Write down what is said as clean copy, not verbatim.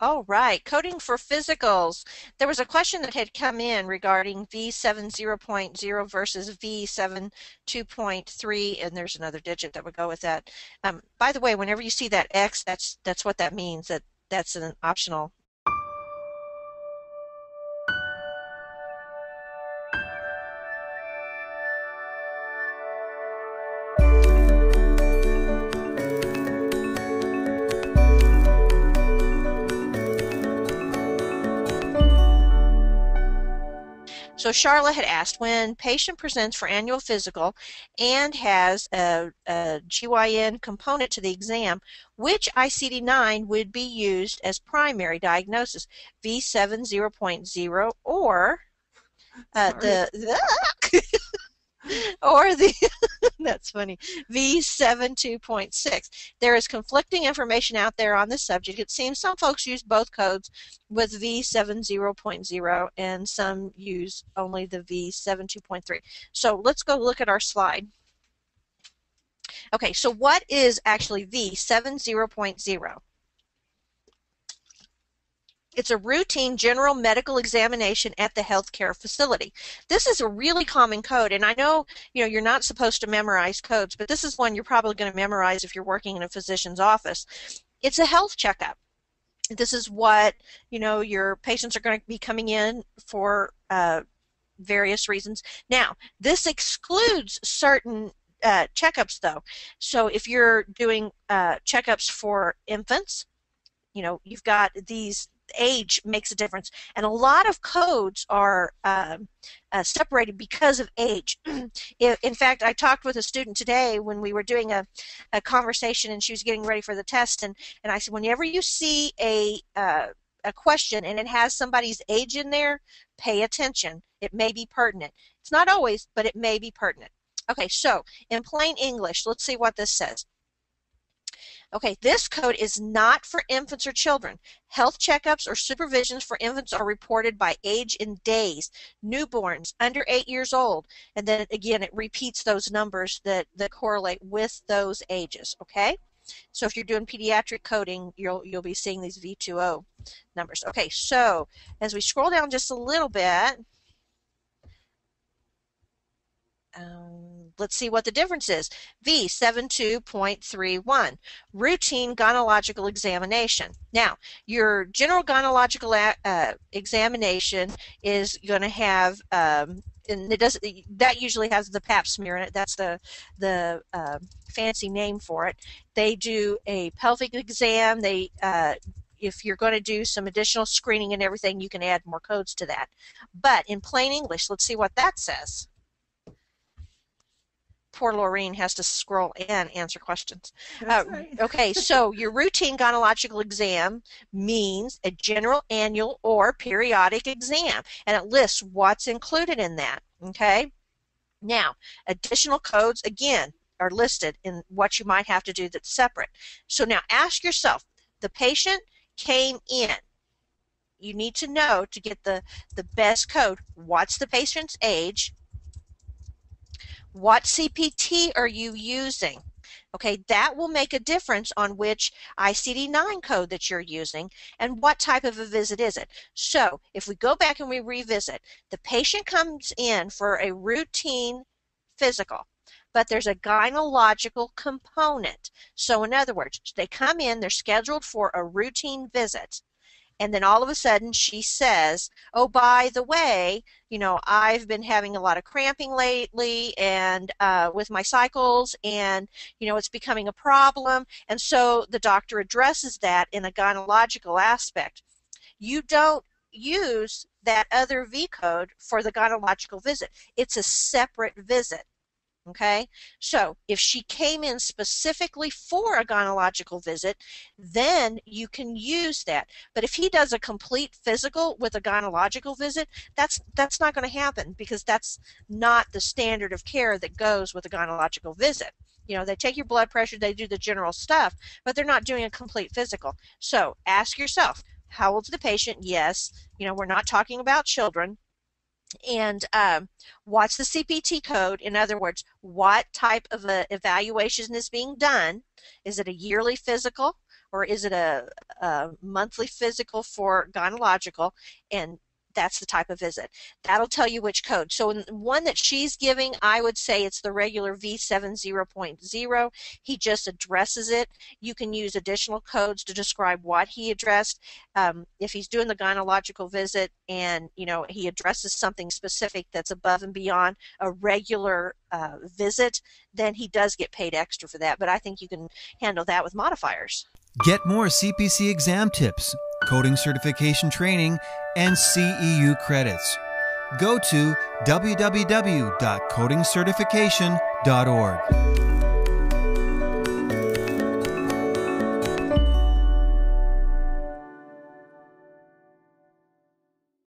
Oh, right. Coding for physicals. There was a question that had come in regarding V70.0 versus V72.3, and there's another digit that would go with that. By the way, whenever you see that X, that's what that means, that's an optional. So Sharla had asked, when patient presents for annual physical and has a GYN component to the exam, which ICD-9 would be used as primary diagnosis? V70.0 or the or the that's funny, V72.6. There is conflicting information out there on this subject. It seems some folks use both codes with V70.0 and some use only the V72.3. So let's go look at our slide. Okay, so what is actually V70.0? It's a routine general medical examination at the healthcare facility. This is a really common code, and I know you're not supposed to memorize codes, but this is one you're probably going to memorize if you're working in a physician's office. It's a health checkup. This is what your patients are going to be coming in for various reasons. Now, this excludes certain checkups, though. So if you're doing checkups for infants, you've got these. Age makes a difference, and a lot of codes are separated because of age. In fact, I talked with a student today when we were doing a conversation, and she was getting ready for the test, and I said, whenever you see a question and it has somebody's age in there, pay attention. It may be pertinent. It's not always, but it may be pertinent. Okay, so in plain English, let's see what this says. Okay, this code is not for infants or children. Health checkups or supervisions for infants are reported by age in days. Newborns under 8 years old, and then again it repeats those numbers that correlate with those ages. Okay, so if you're doing pediatric coding, you'll be seeing these V20 numbers. Okay, so as we scroll down just a little bit. Let's see what the difference is. V72.31, routine gynecological examination. Now, your general gynecological examination is going to have, and that usually has the pap smear in it. That's the fancy name for it. They do a pelvic exam. If you're going to do some additional screening and everything, you can add more codes to that. But in plain English, let's see what that says. Poor Laureen has to scroll and answer questions. Right. Okay, so your routine gynecological exam means a general annual or periodic exam, and it lists what's included in that. Okay, now additional codes again are listed in what you might have to do that's separate. So now ask yourself, the patient came in. You need to know, to get the best code, what's the patient's age? What CPT are you using? Okay, that will make a difference on which ICD-9 code that you're using and what type of a visit is it. So if we go back and we revisit, the patient comes in for a routine physical, but there's a gynecological component. So in other words, they come in, they're scheduled for a routine visit, and then all of a sudden she says, oh, by the way, I've been having a lot of cramping lately and with my cycles, and it's becoming a problem. And so the doctor addresses that in a gynecological aspect. You don't use that other V code for the gynecological visit. It's a separate visit. Okay, so if she came in specifically for a gynecological visit, then you can use that. But if he does a complete physical with a gynecological visit, that's not going to happen, because that's not the standard of care that goes with a gynecological visit. They take your blood pressure, they do the general stuff, but they're not doing a complete physical. So ask yourself, how old's the patient? Yes, we're not talking about children. And what's the CPT code? In other words, what type of a evaluation is being done? Is it a yearly physical, or is it a monthly physical for gynecological, and that's the type of visit. That'll tell you which code. So in the one that she's giving, I would say it's the regular V70.0. He just addresses it. You can use additional codes to describe what he addressed. If he's doing the gynecological visit and he addresses something specific that's above and beyond a regular visit, then he does get paid extra for that. But I think you can handle that with modifiers. Get more CPC exam tips, coding certification training, and CEU credits. Go to www.codingcertification.org.